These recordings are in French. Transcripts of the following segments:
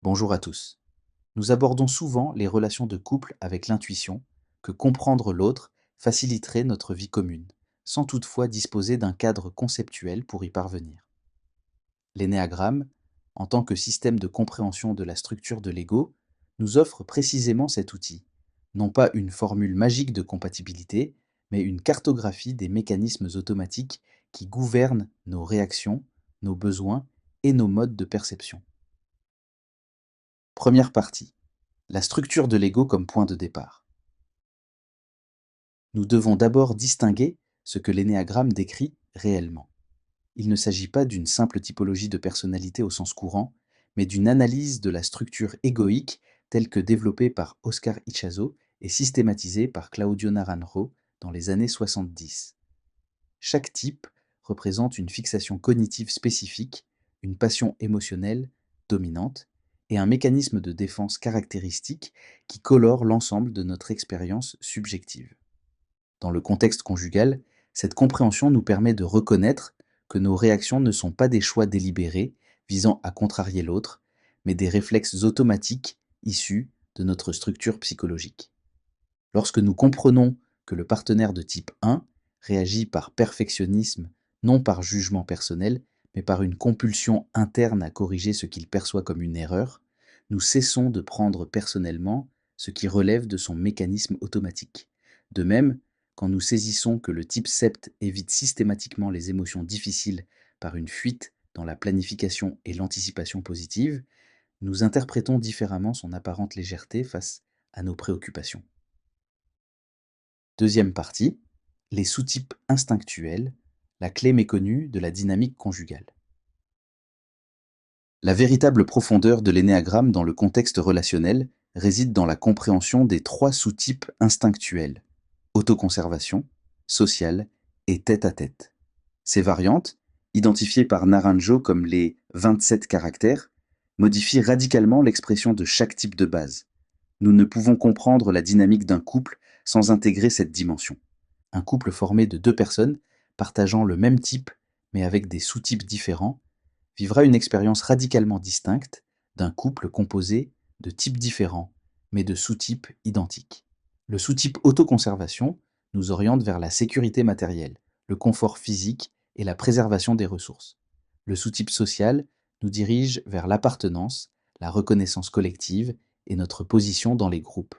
Bonjour à tous. Nous abordons souvent les relations de couple avec l'intuition que comprendre l'autre faciliterait notre vie commune, sans toutefois disposer d'un cadre conceptuel pour y parvenir. L'énéagramme, en tant que système de compréhension de la structure de l'ego, nous offre précisément cet outil, non pas une formule magique de compatibilité, mais une cartographie des mécanismes automatiques qui gouvernent nos réactions, nos besoins et nos modes de perception. Première partie. La structure de l'ego comme point de départ. Nous devons d'abord distinguer ce que l'énéagramme décrit réellement. Il ne s'agit pas d'une simple typologie de personnalité au sens courant, mais d'une analyse de la structure égoïque telle que développée par Oscar Ichazo et systématisée par Claudio Naranjo dans les années 70. Chaque type représente une fixation cognitive spécifique, une passion émotionnelle dominante et un mécanisme de défense caractéristique qui colore l'ensemble de notre expérience subjective. Dans le contexte conjugal, cette compréhension nous permet de reconnaître que nos réactions ne sont pas des choix délibérés visant à contrarier l'autre, mais des réflexes automatiques issus de notre structure psychologique. Lorsque nous comprenons que le partenaire de type 1 réagit par perfectionnisme, non par jugement personnel, mais par une compulsion interne à corriger ce qu'il perçoit comme une erreur, nous cessons de prendre personnellement ce qui relève de son mécanisme automatique. De même, quand nous saisissons que le type sept évite systématiquement les émotions difficiles par une fuite dans la planification et l'anticipation positive, nous interprétons différemment son apparente légèreté face à nos préoccupations. Deuxième partie, les sous-types instinctuels, la clé méconnue de la dynamique conjugale. La véritable profondeur de l'énéagramme dans le contexte relationnel réside dans la compréhension des trois sous-types instinctuels: autoconservation, sociale et tête-à-tête. Ces variantes, identifiées par Naranjo comme les 27 caractères, modifient radicalement l'expression de chaque type de base. Nous ne pouvons comprendre la dynamique d'un couple sans intégrer cette dimension. Un couple formé de deux personnes partageant le même type mais avec des sous-types différents vivra une expérience radicalement distincte d'un couple composé de types différents mais de sous-types identiques. Le sous-type autoconservation nous oriente vers la sécurité matérielle, le confort physique et la préservation des ressources. Le sous-type social nous dirige vers l'appartenance, la reconnaissance collective et notre position dans les groupes.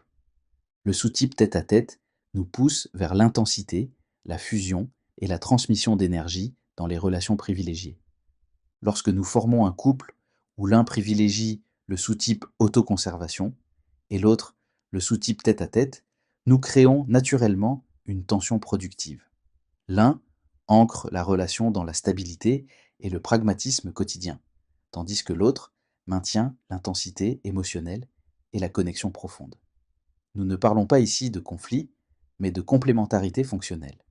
Le sous-type tête-à-tête nous pousse vers l'intensité, la fusion et la transmission d'énergie dans les relations privilégiées. Lorsque nous formons un couple où l'un privilégie le sous-type autoconservation et l'autre le sous-type tête-à-tête, nous créons naturellement une tension productive. L'un ancre la relation dans la stabilité et le pragmatisme quotidien, tandis que l'autre maintient l'intensité émotionnelle et la connexion profonde. Nous ne parlons pas ici de conflit, mais de complémentarité fonctionnelle.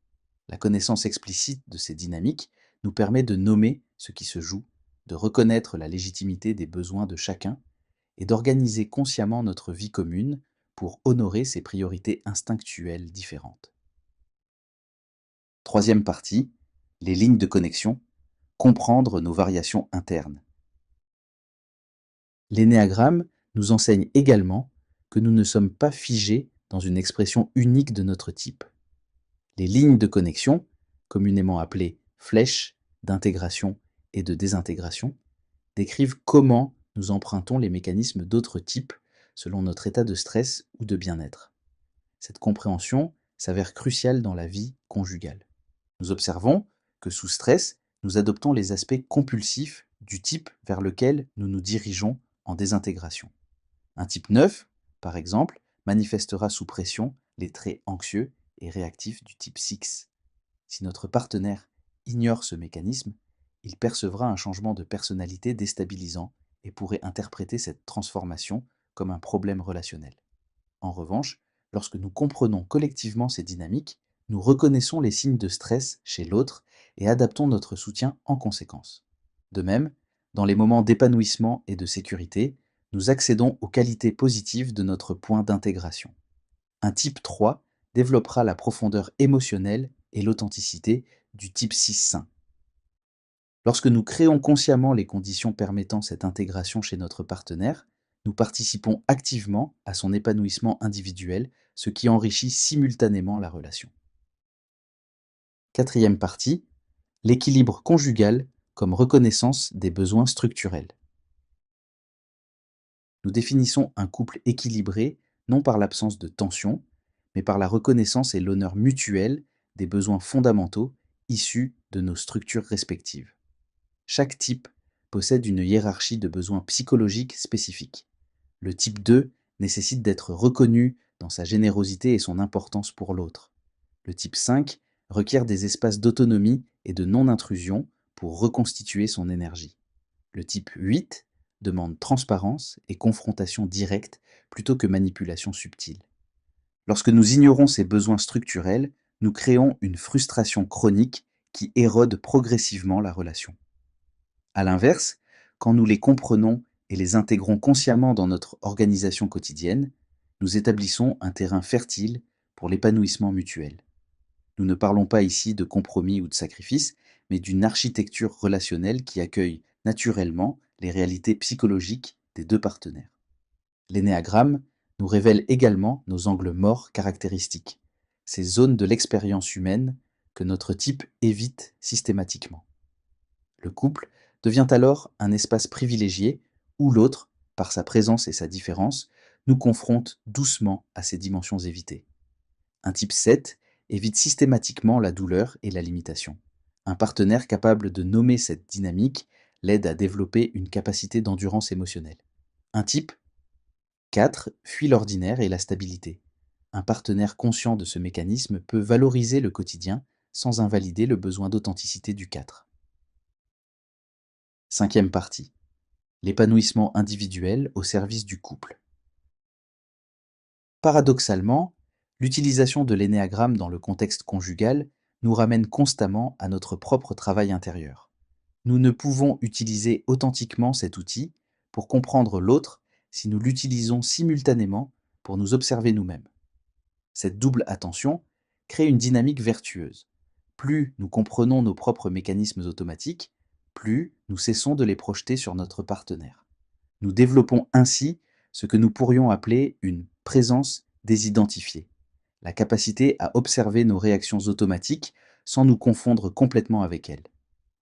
La connaissance explicite de ces dynamiques nous permet de nommer ce qui se joue, de reconnaître la légitimité des besoins de chacun et d'organiser consciemment notre vie commune pour honorer ces priorités instinctuelles différentes. Troisième partie, les lignes de connexion, comprendre nos variations internes. L'énéagramme nous enseigne également que nous ne sommes pas figés dans une expression unique de notre type. Les lignes de connexion, communément appelées flèches d'intégration et de désintégration, décrivent comment nous empruntons les mécanismes d'autres types selon notre état de stress ou de bien-être. Cette compréhension s'avère cruciale dans la vie conjugale. Nous observons que sous stress, nous adoptons les aspects compulsifs du type vers lequel nous nous dirigeons en désintégration. Un type 9, par exemple, manifestera sous pression les traits anxieux et réactifs du type 6. Si notre partenaire ignore ce mécanisme, il percevra un changement de personnalité déstabilisant et pourrait interpréter cette transformation comme un problème relationnel. En revanche, lorsque nous comprenons collectivement ces dynamiques, nous reconnaissons les signes de stress chez l'autre et adaptons notre soutien en conséquence. De même, dans les moments d'épanouissement et de sécurité, nous accédons aux qualités positives de notre point d'intégration. Un type 3 développera la profondeur émotionnelle et l'authenticité du type 6 sain. Lorsque nous créons consciemment les conditions permettant cette intégration chez notre partenaire, Nous participons activement à son épanouissement individuel, ce qui enrichit simultanément la relation. Quatrième partie, l'équilibre conjugal comme reconnaissance des besoins structurels. Nous définissons un couple équilibré non par l'absence de tension, mais par la reconnaissance et l'honneur mutuel des besoins fondamentaux issus de nos structures respectives. Chaque type possède une hiérarchie de besoins psychologiques spécifiques. Le type 2 nécessite d'être reconnu dans sa générosité et son importance pour l'autre. Le type 5 requiert des espaces d'autonomie et de non-intrusion pour reconstituer son énergie. Le type 8 demande transparence et confrontation directe plutôt que manipulation subtile. Lorsque nous ignorons ces besoins structurels, nous créons une frustration chronique qui érode progressivement la relation. À l'inverse, quand nous les comprenons et les intégrons consciemment dans notre organisation quotidienne, nous établissons un terrain fertile pour l'épanouissement mutuel. Nous ne parlons pas ici de compromis ou de sacrifice, mais d'une architecture relationnelle qui accueille naturellement les réalités psychologiques des deux partenaires. L'énéagramme nous révèle également nos angles morts caractéristiques, ces zones de l'expérience humaine que notre type évite systématiquement. Le couple devient alors un espace privilégié où l'autre, par sa présence et sa différence, nous confronte doucement à ces dimensions évitées. Un type 7 évite systématiquement la douleur et la limitation. Un partenaire capable de nommer cette dynamique l'aide à développer une capacité d'endurance émotionnelle. Un type 4 fuit l'ordinaire et la stabilité. Un partenaire conscient de ce mécanisme peut valoriser le quotidien sans invalider le besoin d'authenticité du 4. Cinquième partie. L'épanouissement individuel au service du couple. Paradoxalement, l'utilisation de l'énéagramme dans le contexte conjugal nous ramène constamment à notre propre travail intérieur. Nous ne pouvons utiliser authentiquement cet outil pour comprendre l'autre si nous l'utilisons simultanément pour nous observer nous-mêmes. Cette double attention crée une dynamique vertueuse. Plus nous comprenons nos propres mécanismes automatiques, plus nous cessons de les projeter sur notre partenaire. Nous développons ainsi ce que nous pourrions appeler une présence désidentifiée, la capacité à observer nos réactions automatiques sans nous confondre complètement avec elles.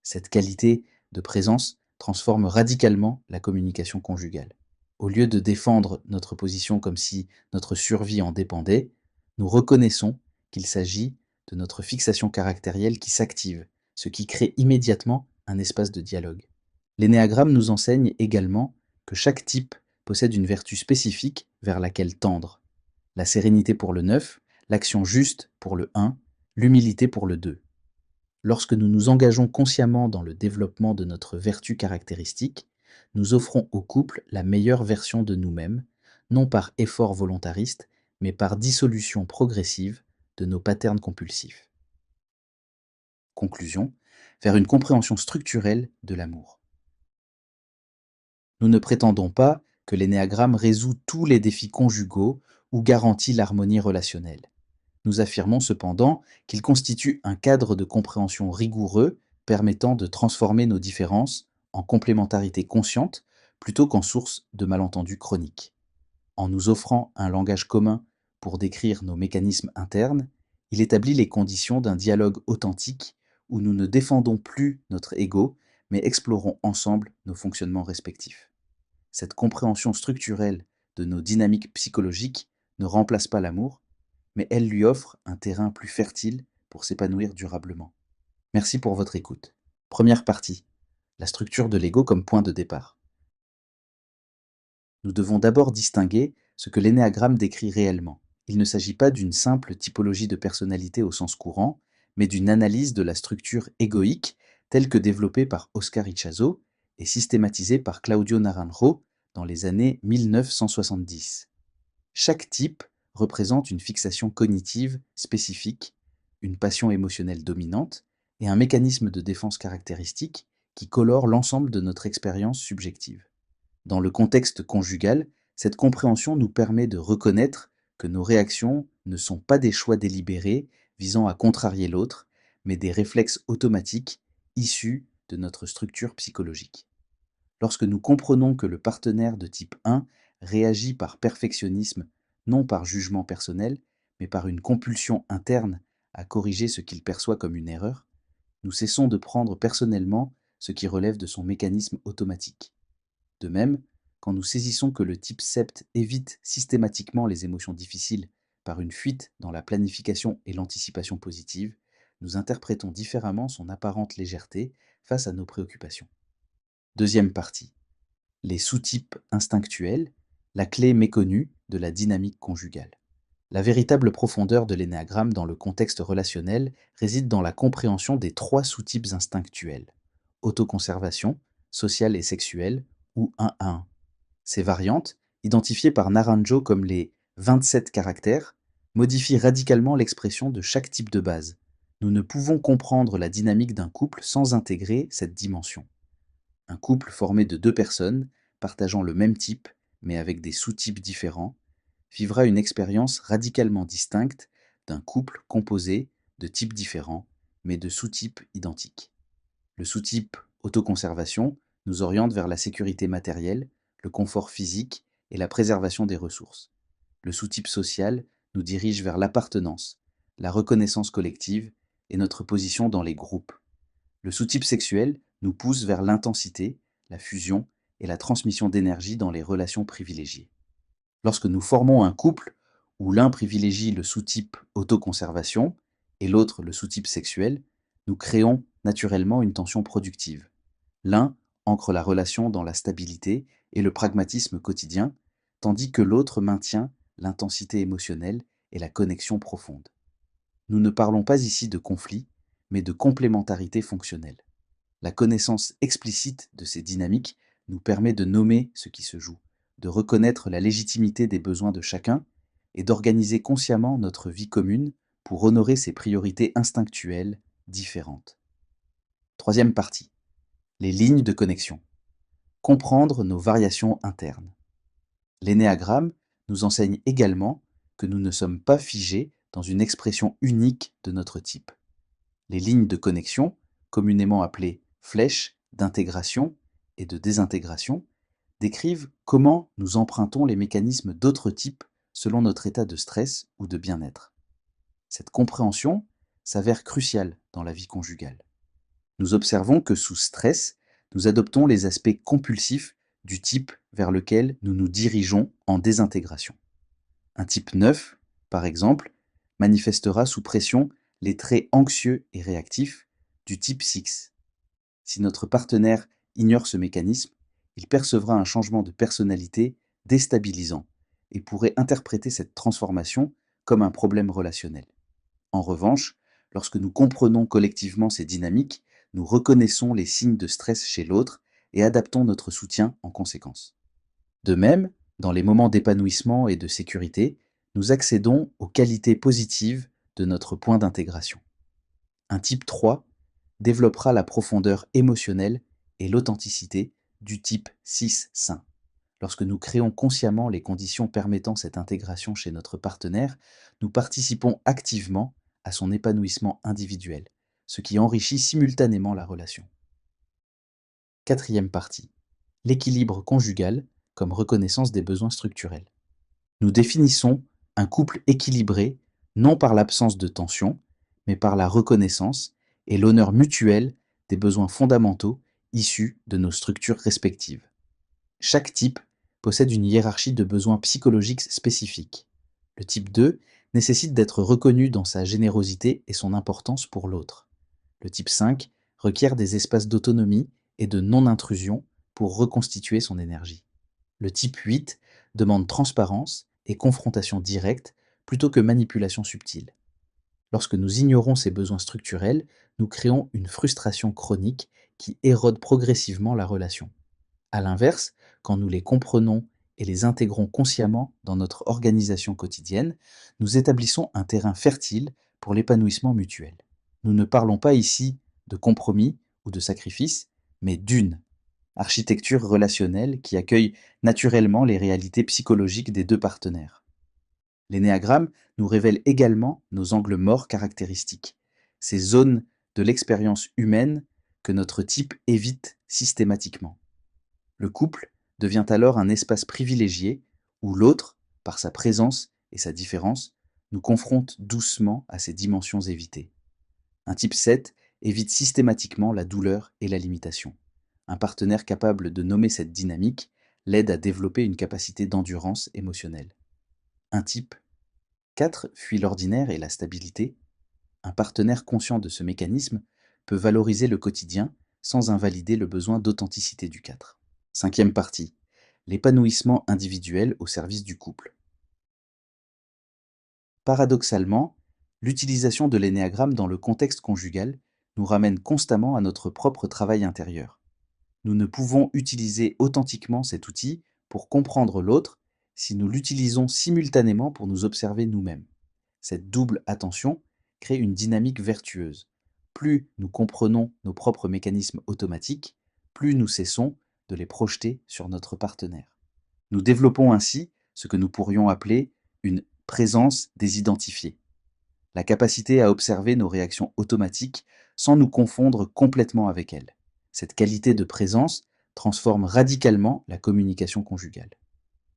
Cette qualité de présence transforme radicalement la communication conjugale. Au lieu de défendre notre position comme si notre survie en dépendait, nous reconnaissons qu'il s'agit de notre fixation caractérielle qui s'active, ce qui crée immédiatement un espace de dialogue. L'énéagramme nous enseigne également que chaque type possède une vertu spécifique vers laquelle tendre. La sérénité pour le 9, l'action juste pour le 1, l'humilité pour le 2. Lorsque nous nous engageons consciemment dans le développement de notre vertu caractéristique, nous offrons au couple la meilleure version de nous-mêmes, non par effort volontariste, mais par dissolution progressive de nos patterns compulsifs. Conclusion, vers une compréhension structurelle de l'amour. Nous ne prétendons pas que l'énéagramme résout tous les défis conjugaux ou garantit l'harmonie relationnelle. Nous affirmons cependant qu'il constitue un cadre de compréhension rigoureux permettant de transformer nos différences en complémentarité consciente plutôt qu'en source de malentendus chroniques. En nous offrant un langage commun pour décrire nos mécanismes internes, il établit les conditions d'un dialogue authentique où nous ne défendons plus notre ego, mais explorons ensemble nos fonctionnements respectifs. Cette compréhension structurelle de nos dynamiques psychologiques ne remplace pas l'amour, mais elle lui offre un terrain plus fertile pour s'épanouir durablement. Merci pour votre écoute. Première partie. La structure de l'ego comme point de départ. Nous devons d'abord distinguer ce que l'énéagramme décrit réellement. Il ne s'agit pas d'une simple typologie de personnalité au sens courant, mais d'une analyse de la structure égoïque telle que développée par Oscar Ichazo et systématisée par Claudio Naranjo dans les années 1970. Chaque type représente une fixation cognitive spécifique, une passion émotionnelle dominante et un mécanisme de défense caractéristique qui colore l'ensemble de notre expérience subjective. Dans le contexte conjugal, cette compréhension nous permet de reconnaître que nos réactions ne sont pas des choix délibérés visant à contrarier l'autre, mais des réflexes automatiques issus de notre structure psychologique. Lorsque nous comprenons que le partenaire de type 1 réagit par perfectionnisme, non par jugement personnel, mais par une compulsion interne à corriger ce qu'il perçoit comme une erreur, nous cessons de prendre personnellement ce qui relève de son mécanisme automatique. De même, quand nous saisissons que le type sept évite systématiquement les émotions difficiles par une fuite dans la planification et l'anticipation positive, nous interprétons différemment son apparente légèreté face à nos préoccupations. Deuxième partie. Les sous-types instinctuels, la clé méconnue de la dynamique conjugale. La véritable profondeur de l'énéagramme dans le contexte relationnel réside dans la compréhension des trois sous-types instinctuels: autoconservation, sociale et sexuelle, ou 1 à 1. Ces variantes, identifiées par Naranjo comme les 27 caractères, modifient radicalement l'expression de chaque type de base. Nous ne pouvons comprendre la dynamique d'un couple sans intégrer cette dimension. Un couple formé de deux personnes, partageant le même type, mais avec des sous-types différents, vivra une expérience radicalement distincte d'un couple composé de types différents, mais de sous-types identiques. Le sous-type autoconservation nous oriente vers la sécurité matérielle, le confort physique et la préservation des ressources. Le sous-type social nous dirige vers l'appartenance, la reconnaissance collective et notre position dans les groupes. Le sous-type sexuel nous pousse vers l'intensité, la fusion et la transmission d'énergie dans les relations privilégiées. Lorsque nous formons un couple où l'un privilégie le sous-type autoconservation et l'autre le sous-type sexuel, nous créons naturellement une tension productive. L'un ancre la relation dans la stabilité et le pragmatisme quotidien, tandis que l'autre maintient l'intensité émotionnelle et la connexion profonde. Nous ne parlons pas ici de conflit, mais de complémentarité fonctionnelle. La connaissance explicite de ces dynamiques nous permet de nommer ce qui se joue, de reconnaître la légitimité des besoins de chacun et d'organiser consciemment notre vie commune pour honorer ses priorités instinctuelles différentes. Troisième partie. Les lignes de connexion. Comprendre nos variations internes. L'énéagramme nous enseigne également que nous ne sommes pas figés dans une expression unique de notre type. Les lignes de connexion, communément appelées flèches d'intégration et de désintégration, décrivent comment nous empruntons les mécanismes d'autres types selon notre état de stress ou de bien-être. Cette compréhension s'avère cruciale dans la vie conjugale. Nous observons que sous stress, nous adoptons les aspects compulsifs du type vers lequel nous nous dirigeons en désintégration. Un type 9, par exemple, manifestera sous pression les traits anxieux et réactifs du type 6. Si notre partenaire ignore ce mécanisme, il percevra un changement de personnalité déstabilisant et pourrait interpréter cette transformation comme un problème relationnel. En revanche, lorsque nous comprenons collectivement ces dynamiques, nous reconnaissons les signes de stress chez l'autre et adaptons notre soutien en conséquence. De même, dans les moments d'épanouissement et de sécurité, nous accédons aux qualités positives de notre point d'intégration. Un type 3 développera la profondeur émotionnelle et l'authenticité du type 6 sain. Lorsque nous créons consciemment les conditions permettant cette intégration chez notre partenaire, nous participons activement à son épanouissement individuel, ce qui enrichit simultanément la relation. Quatrième partie. L'équilibre conjugal comme reconnaissance des besoins structurels. Nous définissons un couple équilibré non par l'absence de tension, mais par la reconnaissance et l'honneur mutuel des besoins fondamentaux issus de nos structures respectives. Chaque type possède une hiérarchie de besoins psychologiques spécifiques. Le type 2 nécessite d'être reconnu dans sa générosité et son importance pour l'autre. Le type 5 requiert des espaces d'autonomie et de non-intrusion pour reconstituer son énergie. Le type 8 demande transparence et confrontation directe plutôt que manipulation subtile. Lorsque nous ignorons ces besoins structurels, nous créons une frustration chronique qui érode progressivement la relation. À l'inverse, quand nous les comprenons et les intégrons consciemment dans notre organisation quotidienne, nous établissons un terrain fertile pour l'épanouissement mutuel. Nous ne parlons pas ici de compromis ou de sacrifice, mais d'une architecture relationnelle qui accueille naturellement les réalités psychologiques des deux partenaires. L'énéagramme nous révèle également nos angles morts caractéristiques, ces zones de l'expérience humaine que notre type évite systématiquement. Le couple devient alors un espace privilégié où l'autre, par sa présence et sa différence, nous confronte doucement à ces dimensions évitées. Un type 7 évite systématiquement la douleur et la limitation. Un partenaire capable de nommer cette dynamique l'aide à développer une capacité d'endurance émotionnelle. Un type 4 fuit l'ordinaire et la stabilité. Un partenaire conscient de ce mécanisme peut valoriser le quotidien sans invalider le besoin d'authenticité du 4. Cinquième partie, l'épanouissement individuel au service du couple. Paradoxalement, l'utilisation de l'énéagramme dans le contexte conjugal nous ramène constamment à notre propre travail intérieur. Nous ne pouvons utiliser authentiquement cet outil pour comprendre l'autre si nous l'utilisons simultanément pour nous observer nous-mêmes. Cette double attention crée une dynamique vertueuse. Plus nous comprenons nos propres mécanismes automatiques, plus nous cessons de les projeter sur notre partenaire. Nous développons ainsi ce que nous pourrions appeler une présence désidentifiée, la capacité à observer nos réactions automatiques sans nous confondre complètement avec elles. Cette qualité de présence transforme radicalement la communication conjugale.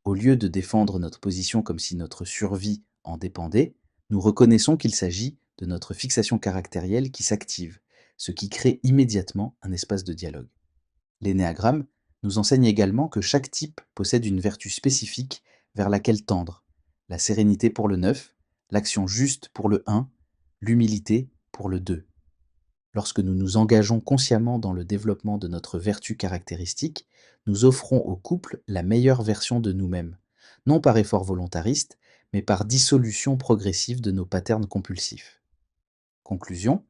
Au lieu de défendre notre position comme si notre survie en dépendait, nous reconnaissons qu'il s'agit de notre fixation caractérielle qui s'active, ce qui crée immédiatement un espace de dialogue. L'énéagramme nous enseigne également que chaque type possède une vertu spécifique vers laquelle tendre: la sérénité pour le 9, l'action juste pour le 1, l'humilité pour le 2. Lorsque nous nous engageons consciemment dans le développement de notre vertu caractéristique, nous offrons au couple la meilleure version de nous-mêmes, non par effort volontariste, mais par dissolution progressive de nos patterns compulsifs. Conclusion,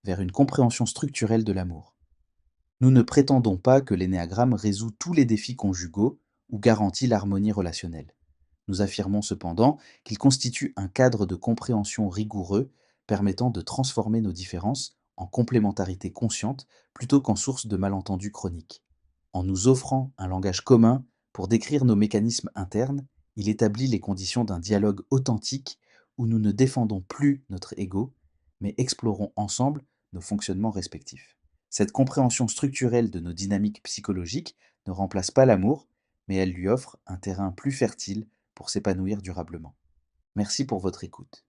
vers une compréhension structurelle de l'amour. Nous ne prétendons pas que l'énéagramme résout tous les défis conjugaux ou garantit l'harmonie relationnelle. Nous affirmons cependant qu'il constitue un cadre de compréhension rigoureux permettant de transformer nos différences en complémentarité consciente plutôt qu'en source de malentendus chroniques. En nous offrant un langage commun pour décrire nos mécanismes internes, il établit les conditions d'un dialogue authentique où nous ne défendons plus notre ego, mais explorons ensemble nos fonctionnements respectifs. Cette compréhension structurelle de nos dynamiques psychologiques ne remplace pas l'amour, mais elle lui offre un terrain plus fertile pour s'épanouir durablement. Merci pour votre écoute.